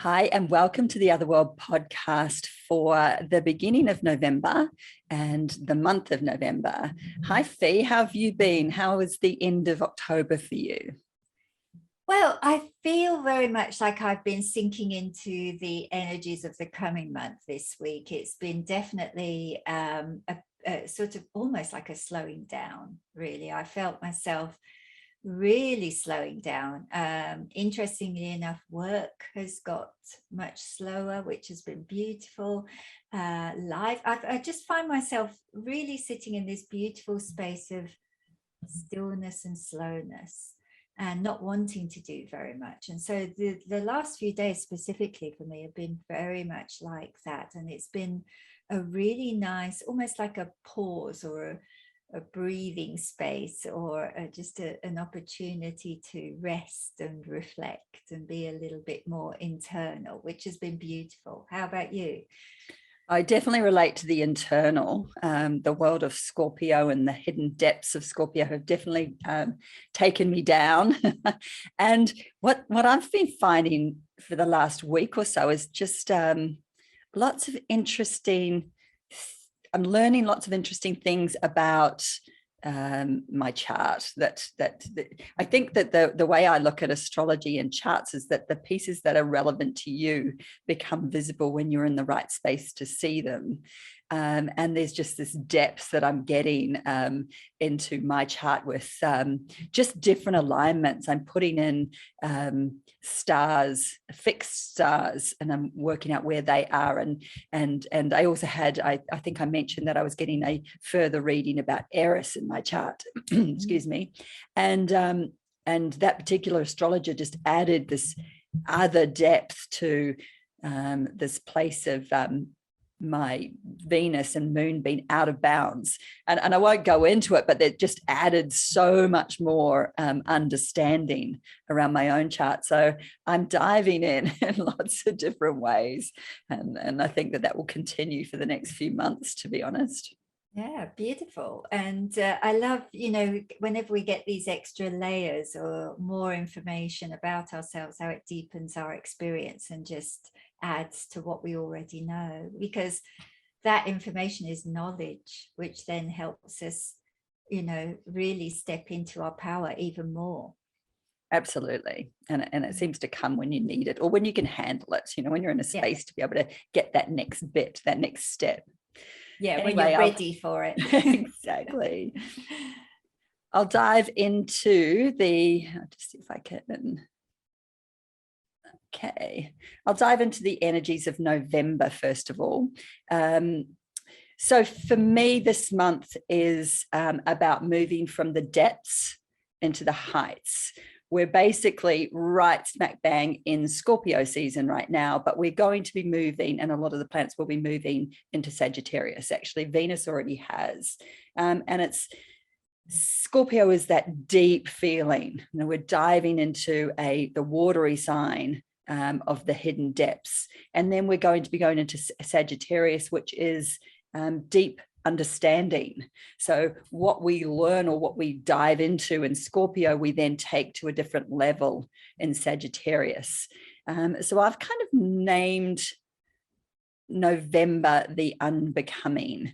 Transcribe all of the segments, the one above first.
Hi, and welcome to the Other World podcast for the beginning of November and the month of November. Hi, Fi, how have you been? How was the end of October for you? Well, I feel very much like I've been sinking into the energies of the coming month this week. It's been definitely a sort of almost like a slowing down, really. I felt myself really slowing down. Interestingly enough, work has got much slower, which has been beautiful. Life, I just find myself really sitting in this beautiful space of stillness and slowness and not wanting to do very much. And so the last few days specifically for me have been very much like that. And it's been a really nice, almost like a pause or a breathing space or an opportunity to rest and reflect and be a little bit more internal, which has been beautiful. How about you? I definitely relate to the internal. The world of Scorpio and the hidden depths of Scorpio have definitely taken me down. And what I've been finding for the last week or so is just lots of interesting. I'm learning lots of interesting things about my chart that I think that the way I look at astrology and charts is that the pieces that are relevant to you become visible when you're in the right space to see them. And there's just this depth that I'm getting into my chart with just different alignments. I'm putting in stars, fixed stars, and I'm working out where they are. And I also had, I think I mentioned that I was getting a further reading about Eris in my chart, excuse me. And that particular astrologer just added this other depth to this place of my Venus and Moon being out of bounds. And I won't go into it, but that just added so much more understanding around my own chart. So I'm diving in lots of different ways. And I think that will continue for the next few months, to be honest. Yeah, beautiful. And I love, whenever we get these extra layers or more information about ourselves, how it deepens our experience and just adds to what we already know, because that information is knowledge, which then helps us, really step into our power even more. Absolutely. And it seems to come when you need it or when you can handle it, when you're in a space to be able to get that next bit, that next step. Yeah, anyway, when you're ready for it. Exactly. I'll dive into I'll just see if I can. Okay. I'll dive into the energies of November, first of all. So for me, this month is about moving from the depths into the heights. We're basically right smack bang in Scorpio season right now, but we're going to be moving, and a lot of the planets will be moving into Sagittarius. Actually, Venus already has. And it's Scorpio is that deep feeling. We're diving into the watery sign of the hidden depths. And then we're going to be going into Sagittarius, which is deep understanding. So what we learn or what we dive into in Scorpio, we then take to a different level in Sagittarius. So I've kind of named November the unbecoming,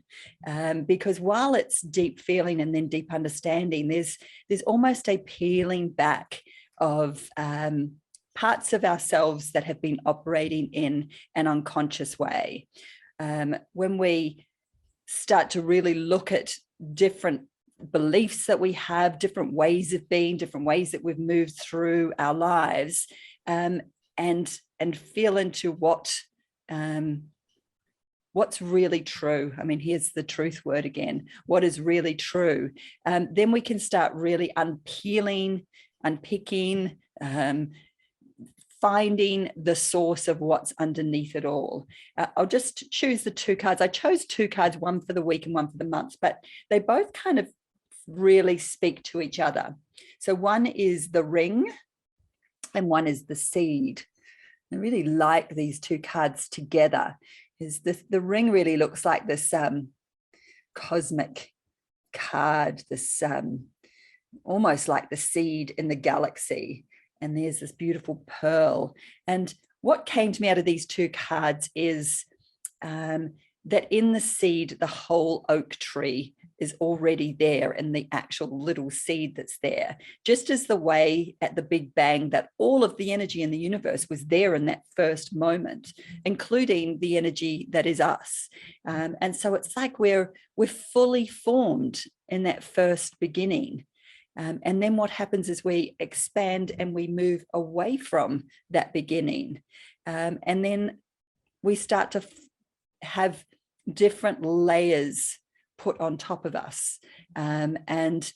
because while it's deep feeling and then deep understanding, there's almost a peeling back of parts of ourselves that have been operating in an unconscious way. When we start to really look at different beliefs that we have, different ways of being, different ways that we've moved through our lives, and feel into what's really true. I mean, here's the truth word again. What is really true? Then we can start really unpicking, finding the source of what's underneath it all. I'll just choose the two cards. I chose two cards, one for the week and one for the month, but they both kind of really speak to each other. So one is the ring and one is the seed. I really like these two cards together. The ring really looks like this cosmic card, this almost like the seed in the galaxy. And there's this beautiful pearl. And what came to me out of these two cards is that in the seed, the whole oak tree is already there in the actual little seed that's there. Just as the way at the Big Bang that all of the energy in the universe was there in that first moment, including the energy that is us. And so it's like we're fully formed in that first beginning. And then what happens is we expand and we move away from that beginning. And then we start to have different layers put on top of us. And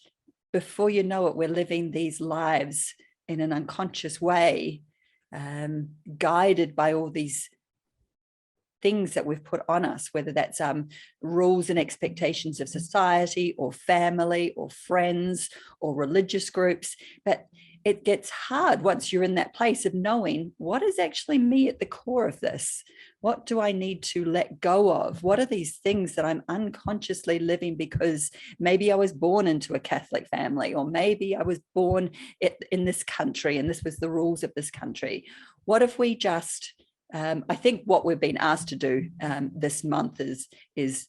before you know it, we're living these lives in an unconscious way, guided by all these things that we've put on us, whether that's rules and expectations of society or family or friends or religious groups. But it gets hard once you're in that place of knowing what is actually me at the core of this. What do I need to let go of? What are these things that I'm unconsciously living because maybe I was born into a Catholic family, or maybe I was born in this country and this was the rules of this country? What if we just, I think what we've been asked to do this month is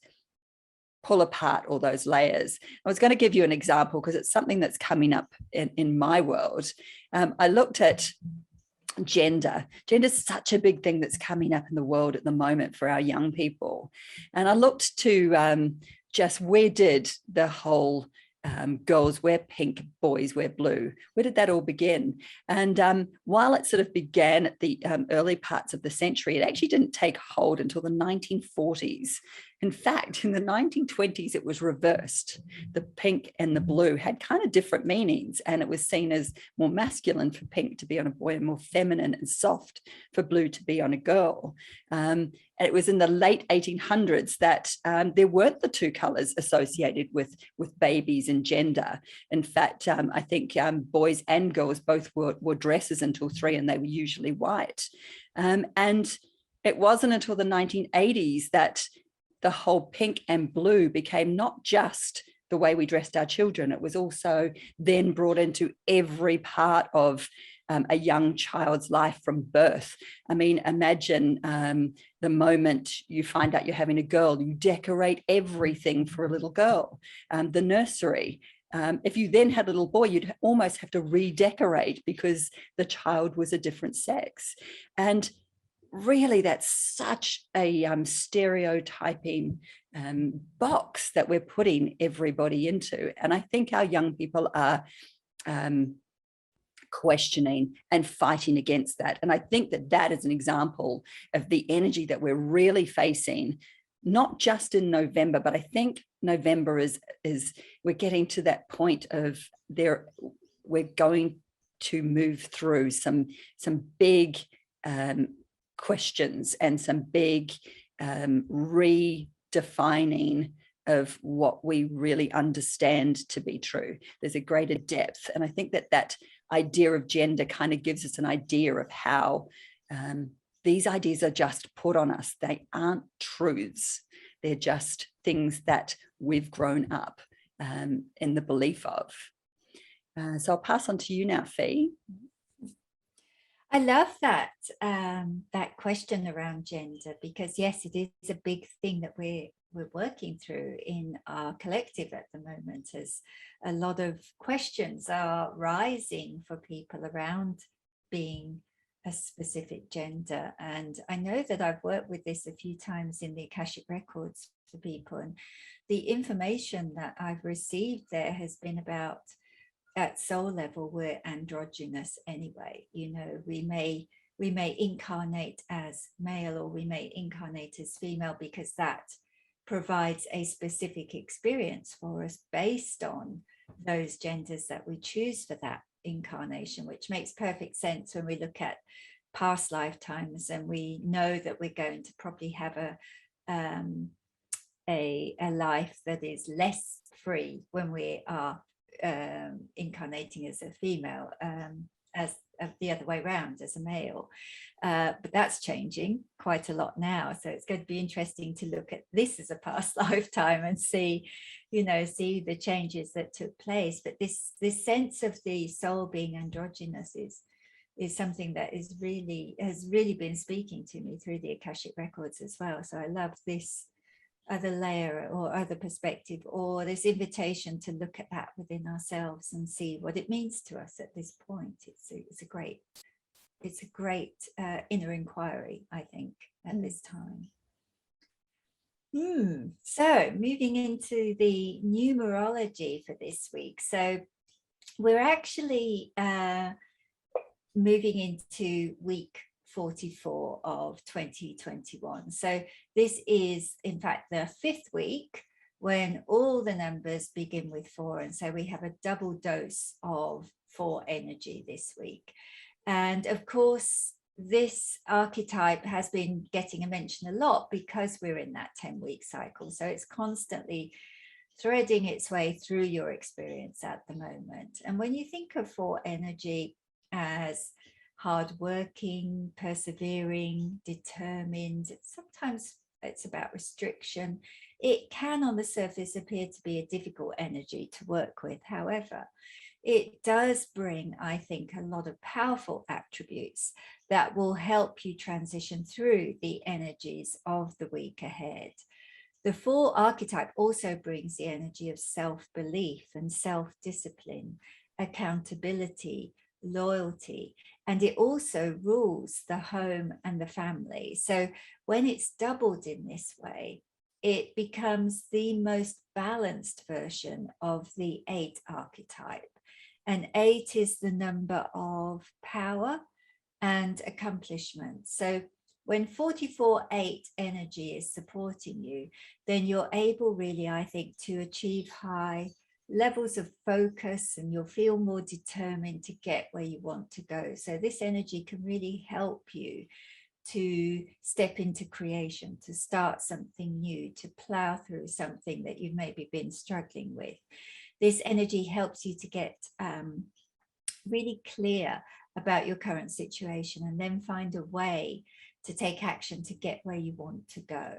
pull apart all those layers. I was going to give you an example because it's something that's coming up in my world. I looked at gender. Gender is such a big thing that's coming up in the world at the moment for our young people. And I looked to just where did the whole girls wear pink, boys wear blue, where did that all begin? And while it sort of began at the early parts of the century, it actually didn't take hold until the 1940s. In fact, in the 1920s, it was reversed. The pink and the blue had kind of different meanings, and it was seen as more masculine for pink to be on a boy and more feminine and soft for blue to be on a girl. And it was in the late 1800s that there weren't the two colors associated with babies and gender. In fact, I think boys and girls both wore dresses until 3, and they were usually white. And it wasn't until the 1980s that the whole pink and blue became not just the way we dressed our children. It was also then brought into every part of a young child's life from birth. I mean, imagine the moment you find out you're having a girl, you decorate everything for a little girl. The nursery. If you then had a little boy, you'd almost have to redecorate because the child was a different sex. And really, that's such a stereotyping box that we're putting everybody into. And I think our young people are questioning and fighting against that. And I think that that is an example of the energy that we're really facing, not just in November, but I think November is we're getting to that point of we're going to move through some big questions and some big redefining of what we really understand to be true. There's a greater depth. And I think that idea of gender kind of gives us an idea of how these ideas are just put on us. They aren't truths. They're just things that we've grown up in the belief of. So I'll pass on to you now, Fi. I love that that question around gender, because yes, it is a big thing that we're working through in our collective at the moment, as a lot of questions are rising for people around being a specific gender. And I know that I've worked with this a few times in the Akashic Records for people, and the information that I've received there has been about, at soul level, we're androgynous anyway. You know, we may incarnate as male, or we may incarnate as female, because that provides a specific experience for us based on those genders that we choose for that incarnation, which makes perfect sense when we look at past lifetimes, and we know that we're going to probably have a life that is less free when we are incarnating as a female, as the other way around as a male, but that's changing quite a lot now. So it's going to be interesting to look at this as a past lifetime and see the changes that took place. But this sense of the soul being androgynous is something that has really been speaking to me through the Akashic records as well. So I love this other layer or other perspective, or this invitation to look at that within ourselves and see what it means to us at this point. It's a great inner inquiry, I think, at this time. So moving into the numerology for this week. So we're actually moving into week 44 of 2021. So this is, in fact, the 5th week when all the numbers begin with 4. And so we have a double dose of 4 energy this week. And of course, this archetype has been getting a mention a lot because we're in that 10-week cycle. So it's constantly threading its way through your experience at the moment. And when you think of 4 energy as hardworking, persevering, determined, sometimes it's about restriction. It can on the surface appear to be a difficult energy to work with. However, it does bring, I think, a lot of powerful attributes that will help you transition through the energies of the week ahead. The 4 archetype also brings the energy of self-belief and self-discipline, accountability, loyalty, and it also rules the home and the family. So when it's doubled in this way, it becomes the most balanced version of the 8 archetype. And 8 is the number of power and accomplishment. So when 44-8 energy is supporting you, then you're able really, I think, to achieve high levels of focus, and you'll feel more determined to get where you want to go. So this energy can really help you to step into creation, to start something new, to plow through something that you've maybe been struggling with. This energy helps you to get really clear about your current situation and then find a way to take action to get where you want to go.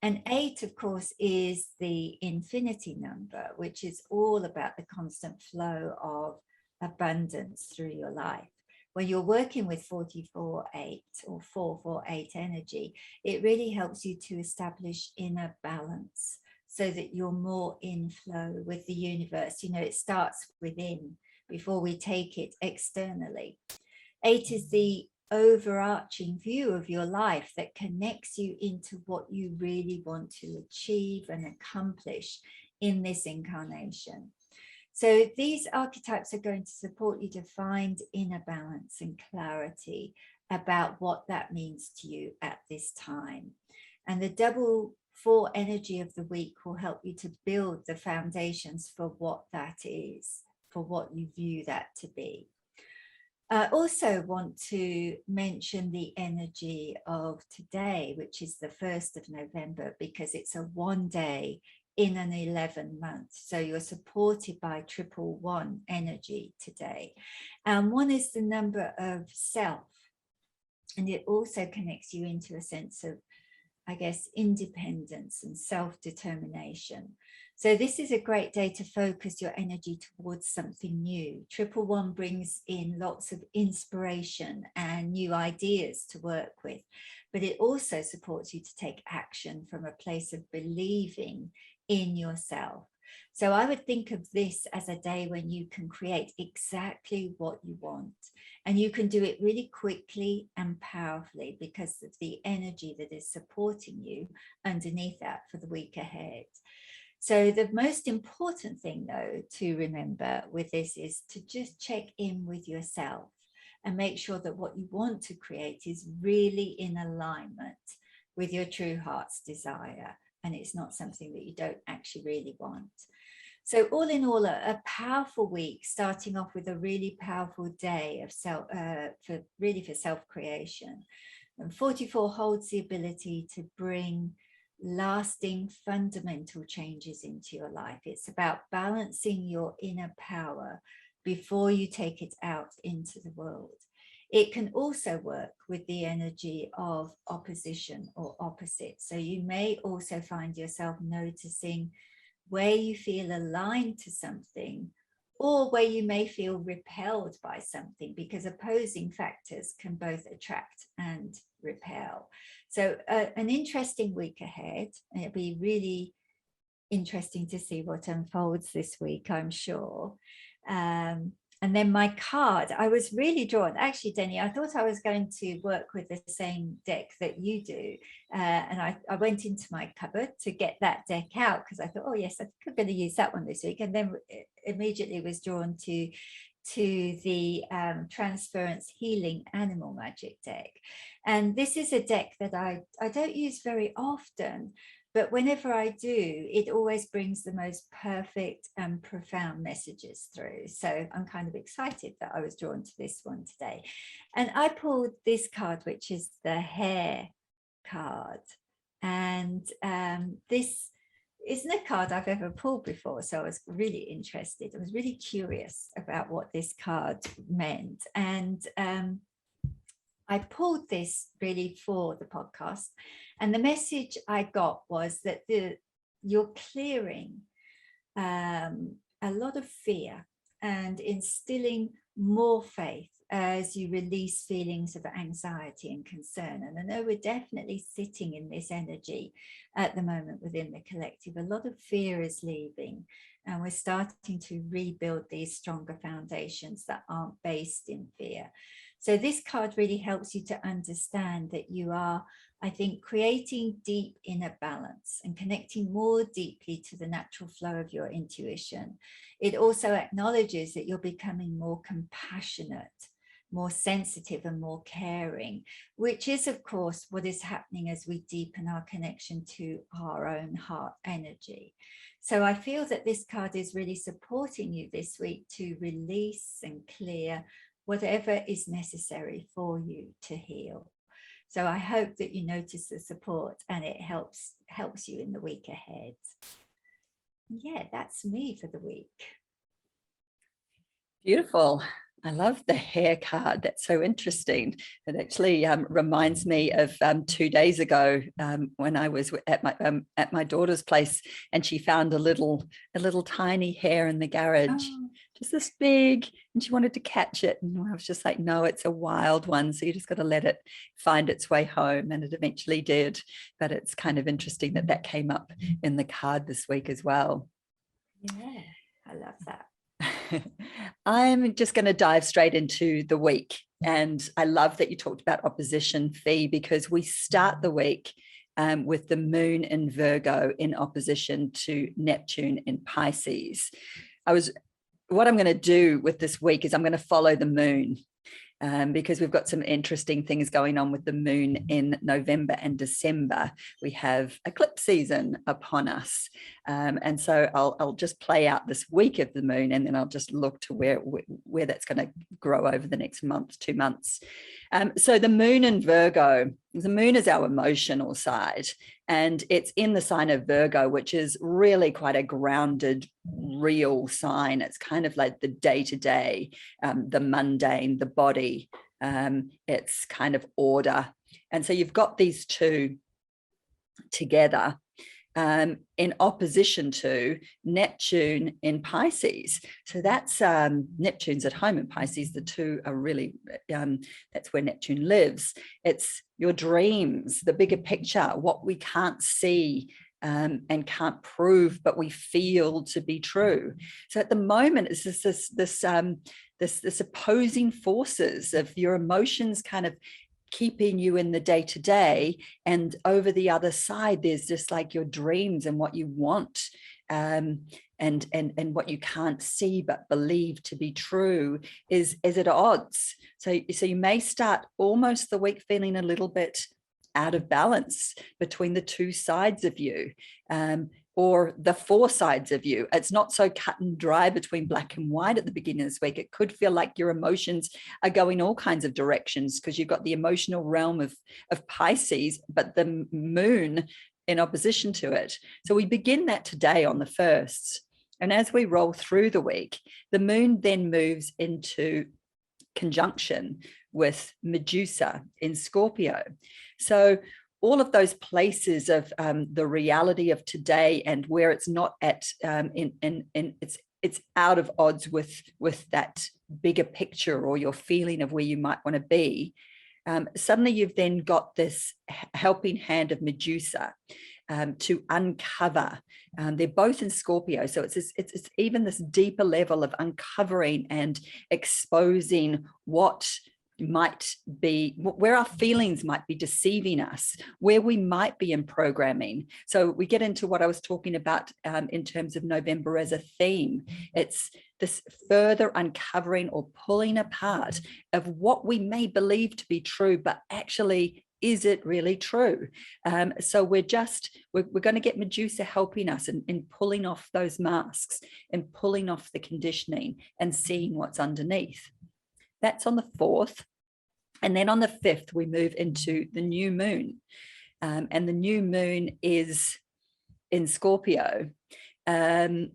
And 8, of course, is the infinity number, which is all about the constant flow of abundance through your life. When you're working with 44-8 or 4-4-8 energy, it really helps you to establish inner balance so that you're more in flow with the universe. You know, it starts within before we take it externally. 8 is the overarching view of your life that connects you into what you really want to achieve and accomplish in this incarnation. So these archetypes are going to support you to find inner balance and clarity about what that means to you at this time. And the double 4 energy of the week will help you to build the foundations for what that is, for what you view that to be. I also want to mention the energy of today, which is the 1st of November, because it's a 1 day in an 11 month. So you're supported by 111 energy today. And 1 is the number of self. And it also connects you into a sense of, I guess, independence and self-determination. So this is a great day to focus your energy towards something new. 111 brings in lots of inspiration and new ideas to work with, but it also supports you to take action from a place of believing in yourself. So I would think of this as a day when you can create exactly what you want, and you can do it really quickly and powerfully because of the energy that is supporting you underneath that for the week ahead. So the most important thing, though, to remember with this is to just check in with yourself and make sure that what you want to create is really in alignment with your true heart's desire, and it's not something that you don't actually really want. So all in all, a powerful week, starting off with a really powerful day of for self-creation. And 44 holds the ability to bring lasting fundamental changes into your life. It's about balancing your inner power before you take it out into the world. It can also work with the energy of opposition or opposite. So you may also find yourself noticing where you feel aligned to something or where you may feel repelled by something, because opposing factors can both attract and repel. So an interesting week ahead, and it'll be really interesting to see what unfolds this week, I'm sure. And then my card, I was really drawn. Actually, Deni, I thought I was going to work with the same deck that you do. And I went into my cupboard to get that deck out because I thought, oh, yes, I think I'm going to use that one this week. And then immediately was drawn to the Transference Healing Animal Magic deck. And this is a deck that I don't use very often, but whenever I do, it always brings the most perfect and profound messages through. So I'm kind of excited that I was drawn to this one today. And I pulled this card, which is the Hare card. And this isn't a card I've ever pulled before. So I was really interested. I was really curious about what this card meant. And I pulled this really for the podcast. And the message I got was that you're clearing a lot of fear and instilling more faith as you release feelings of anxiety and concern. And I know we're definitely sitting in this energy at the moment within the collective. A lot of fear is leaving, and we're starting to rebuild these stronger foundations that aren't based in fear. So this card really helps you to understand that you are, I think, creating deep inner balance and connecting more deeply to the natural flow of your intuition. It also acknowledges that you're becoming more compassionate, more sensitive and more caring, which is, of course, what is happening as we deepen our connection to our own heart energy. So I feel that this card is really supporting you this week to release and clear whatever is necessary for you to heal. So I hope that you notice the support and it helps you in the week ahead. Yeah, that's me for the week. Beautiful. I love the Hare card. That's so interesting. It actually reminds me of 2 days ago when I was at my daughter's place, and she found a little tiny hare in the garage. Oh. Just this big, and she wanted to catch it. And I was just like, no, it's a wild one. So you just got to let it find its way home. And it eventually did. But it's kind of interesting that came up in the card this week as well. Yeah, I love that. I'm just going to dive straight into the week. And I love that you talked about opposition, Fi, because we start the week with the Moon in Virgo in opposition to Neptune in Pisces. What I'm going to do with this week is I'm going to follow the moon because we've got some interesting things going on with the moon in November and December. We have eclipse season upon us. And so I'll just play out this week of the moon, and then I'll just look to where that's going to grow over the next month, 2 months. So the moon in Virgo, the moon is our emotional side, and it's in the sign of Virgo, which is really quite a grounded, real sign. It's kind of like the day-to-day, the mundane, the body. It's kind of order. And so you've got these two together in opposition to Neptune in Pisces. So that's Neptune's at home in Pisces. The two are really, that's where Neptune lives. It's your dreams, the bigger picture, what we can't see and can't prove, but we feel to be true. So at the moment, it's just this opposing forces of your emotions kind of keeping you in the day-to-day, and over the other side there's just like your dreams and what you want and what you can't see but believe to be true is at odds. So you may start almost the week feeling a little bit out of balance between the two sides of you, or the 4 sides of you. It's not so cut and dry between black and white at the beginning of this week. It could feel like your emotions are going all kinds of directions because you've got the emotional realm of Pisces, but the moon in opposition to it. So we begin that today on the 1st. And as we roll through the week, the moon then moves into conjunction with Medusa in Scorpio. So all of those places of the reality of today and where it's not at in its it's out of odds with that bigger picture or your feeling of where you might want to be. Suddenly you've then got this helping hand of Medusa to uncover. They're both in Scorpio, so it's even this deeper level of uncovering and exposing what might be, where our feelings might be deceiving us, where we might be in programming. So we get into what I was talking about in terms of November as a theme. It's this further uncovering or pulling apart of what we may believe to be true, but actually, is it really true? So we're going to get Medusa helping us in pulling off those masks and pulling off the conditioning and seeing what's underneath. That's on the 4th. And then on the 5th, we move into the new moon. And the new moon is in Scorpio. And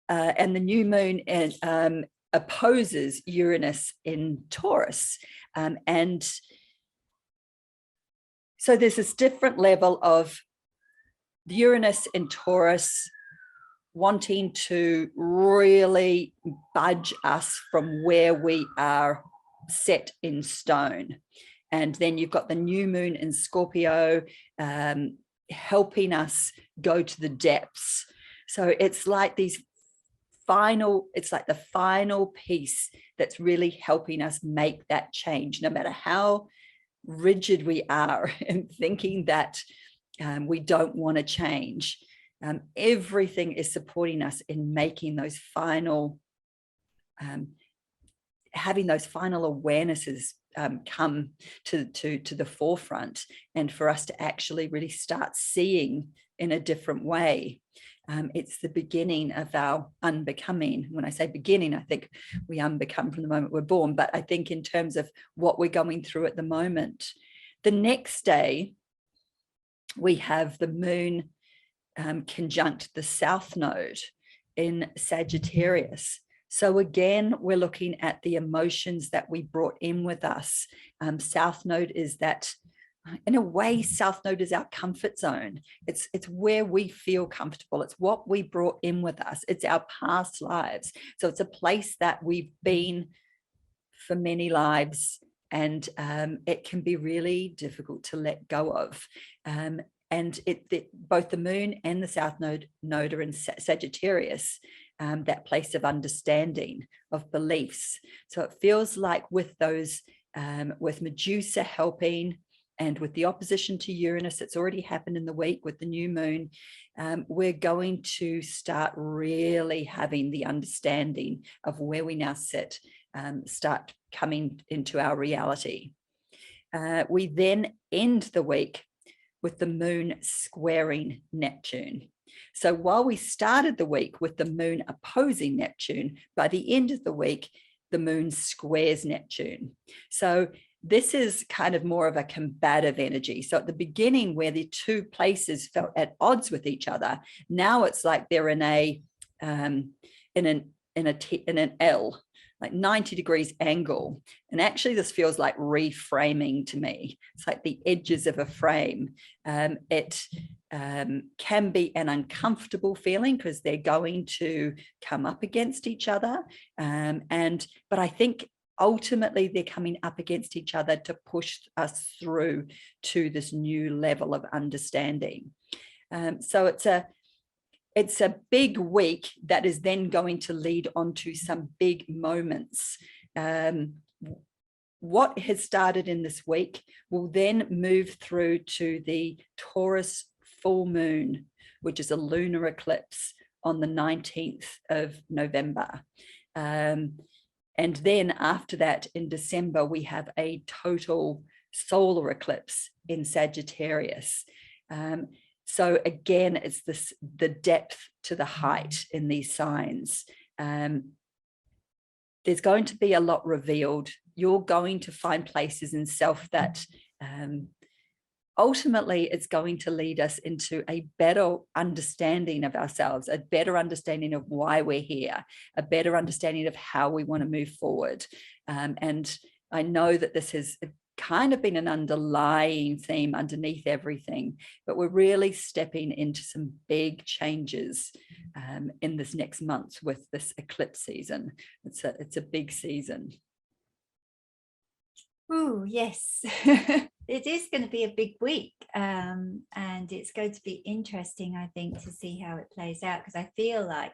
the new moon opposes Uranus in Taurus. And so there's this different level of Uranus in Taurus wanting to really budge us from where we are set in stone. And then you've got the new moon in Scorpio helping us go to the depths. So it's like the final piece that's really helping us make that change, no matter how rigid we are in thinking that we don't want to change. Everything is supporting us in making those final, having those final awarenesses come to the forefront, and for us to actually really start seeing in a different way. It's the beginning of our unbecoming. When I say beginning, I think we unbecome from the moment we're born, but I think in terms of what we're going through at the moment. The next day, we have the moon conjunct the South Node in Sagittarius. So again, we're looking at the emotions that we brought in with us. South Node is that, in a way, South Node is our comfort zone. It's where we feel comfortable. It's what we brought in with us. It's our past lives. So it's a place that we've been for many lives, and it can be really difficult to let go of. And both the moon and the South Node are in Sagittarius, that place of understanding, of beliefs. So it feels like with those, with Medusa helping, and with the opposition to Uranus, it's already happened in the week with the new moon, we're going to start really having the understanding of where we now sit, start coming into our reality. We then end the week with the moon squaring Neptune. So while we started the week with the moon opposing Neptune, by the end of the week, the moon squares Neptune. So this is kind of more of a combative energy. So at the beginning, where the two places felt at odds with each other, now it's like they're in an L, like 90 degrees angle. And actually this feels like reframing to me. It's like the edges of a frame. It can be an uncomfortable feeling because they're going to come up against each other. But I think ultimately they're coming up against each other to push us through to this new level of understanding. So it's a big week that is then going to lead on to some big moments. What has started in this week will then move through to the Taurus full moon, which is a lunar eclipse on the 19th of November. And then after that, in December, we have a total solar eclipse in Sagittarius. So again, it's the depth to the height in these signs. There's going to be a lot revealed. You're going to find places in self that ultimately it's going to lead us into a better understanding of ourselves, a better understanding of why we're here, a better understanding of how we want to move forward. And I know that this has kind of been an underlying theme underneath everything, but we're really stepping into some big changes in this next month with this eclipse season. It's a big season. Oh, yes. It is going to be a big week, and it's going to be interesting, I think, to see how it plays out, because I feel like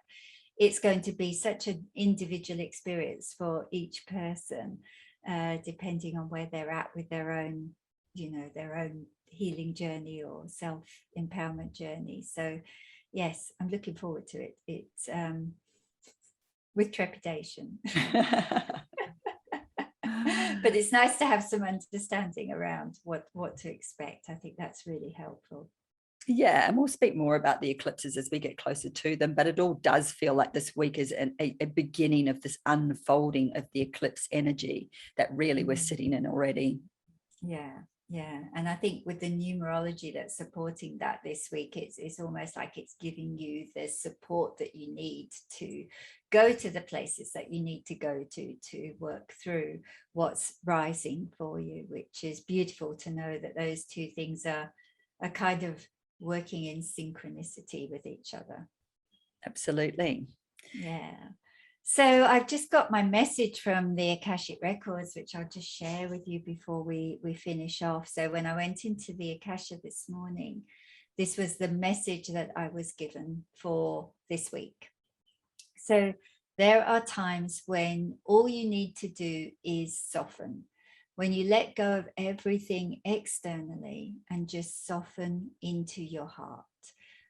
it's going to be such an individual experience for each person, depending on where they're at with their own, their own healing journey or self-empowerment journey. So yes, I'm looking forward to it. It's with trepidation. But it's nice to have some understanding around what to expect. I think that's really helpful. Yeah, and we'll speak more about the eclipses as we get closer to them, but it all does feel like this week is a beginning of this unfolding of the eclipse energy that really we're sitting in already. Yeah. And I think with the numerology that's supporting that this week, it's almost like it's giving you the support that you need to go to the places that you need to go to work through what's rising for you, which is beautiful to know that those two things are kind of working in synchronicity with each other. Absolutely. Yeah. So I've just got my message from the Akashic Records, which I'll just share with you before we finish off. So when I went into the Akasha this morning, this was the message that I was given for this week. So there are times when all you need to do is soften. When you let go of everything externally and just soften into your heart,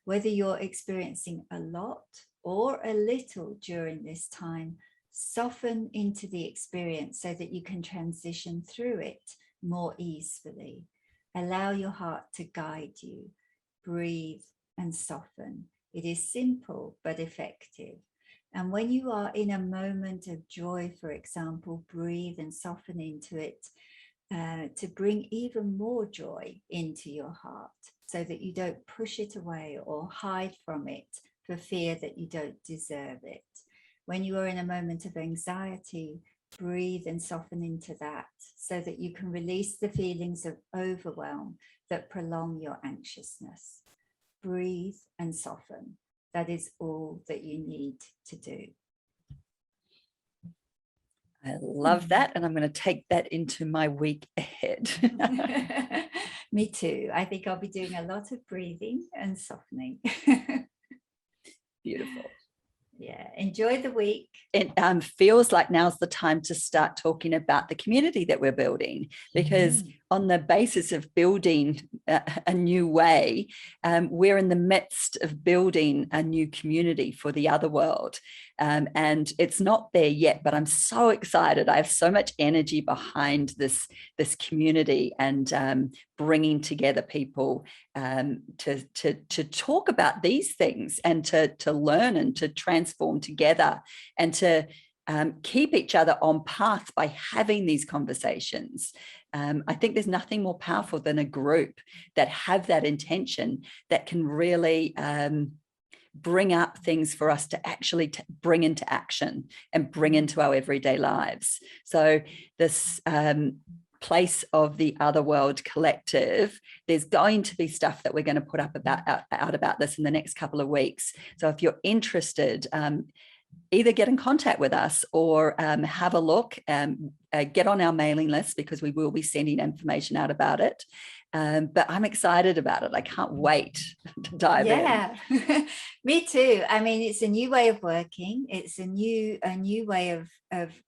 whether you're experiencing a lot or a little during this time, soften into the experience so that you can transition through it more easily. Allow your heart to guide you. Breathe and soften. It is simple but effective. And when you are in a moment of joy, for example, breathe and soften into it to bring even more joy into your heart so that you don't push it away or hide from it for fear that you don't deserve it. When you are in a moment of anxiety, breathe and soften into that so that you can release the feelings of overwhelm that prolong your anxiousness. Breathe and soften. That is all that you need to do. I love that. And I'm going to take that into my week ahead. Me too. I think I'll be doing a lot of breathing and softening. Beautiful. Yeah. Enjoy the week. It feels like now's the time to start talking about the community that we're building, because on the basis of building a new way, we're in the midst of building a new community for the other world. And it's not there yet, but I'm so excited. I have so much energy behind this community and bringing together people to talk about these things and to learn and to transform together and to keep each other on path by having these conversations. I think there's nothing more powerful than a group that have that intention that can really bring up things for us to actually bring into action and bring into our everyday lives. So this place of the Other World Collective, there's going to be stuff that we're going to put up out about this in the next couple of weeks. So if you're interested, either get in contact with us or have a look, get on our mailing list, because we will be sending information out about it. But I'm excited about it. I can't wait to dive in. Yeah, me too. I mean, it's a new way of working. It's a new way of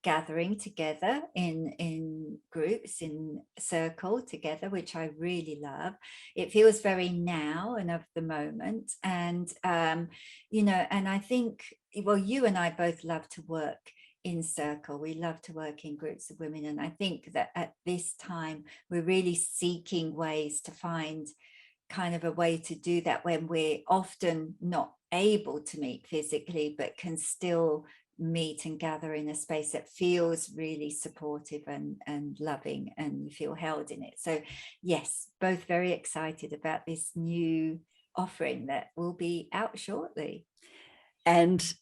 gathering together in groups, in circle together, which I really love. It feels very now and of the moment. And, and I think, well, you and I both love to work in circle. We love to work in groups of women. And I think that at this time, we're really seeking ways to find kind of a way to do that when we're often not able to meet physically, but can still meet and gather in a space that feels really supportive and loving, and you feel held in it. So yes, both very excited about this new offering that will be out shortly. And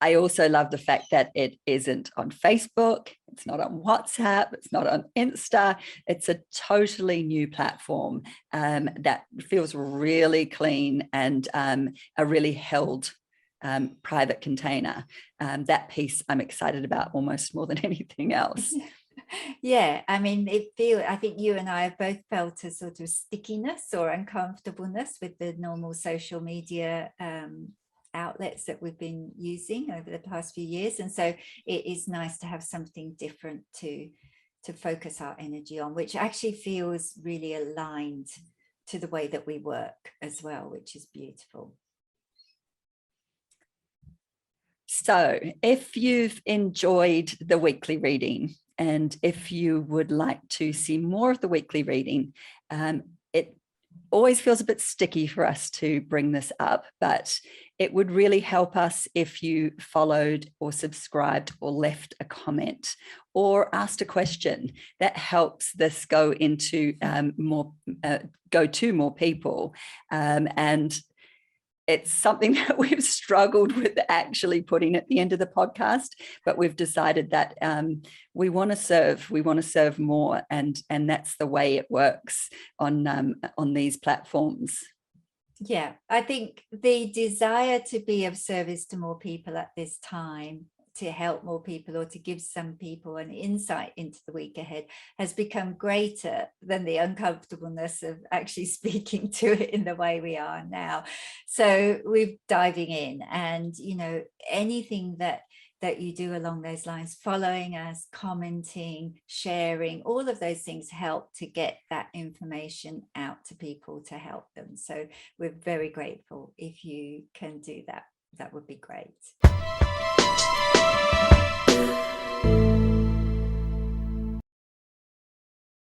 I also love the fact that it isn't on Facebook, it's not on WhatsApp, it's not on Insta. It's a totally new platform that feels really clean and a really held private container. That piece I'm excited about almost more than anything else. Yeah, I mean, I think you and I have both felt a sort of stickiness or uncomfortableness with the normal social media outlets that we've been using over the past few years. And so it is nice to have something different to focus our energy on, which actually feels really aligned to the way that we work as well, which is beautiful. So if you've enjoyed the weekly reading, and if you would like to see more of the weekly reading, it always feels a bit sticky for us to bring this up, but it would really help us if you followed or subscribed or left a comment or asked a question. That helps this go into go to more people. And it's something that we've struggled with actually putting at the end of the podcast, but we've decided that we want to serve more, and that's the way it works on these platforms. Yeah, I think the desire to be of service to more people at this time, to help more people or to give some people an insight into the week ahead, has become greater than the uncomfortableness of actually speaking to it in the way we are now. So we're diving in, and anything that you do along those lines, following us, commenting, sharing, all of those things help to get that information out to people to help them. So we're very grateful if you can do that. That would be great.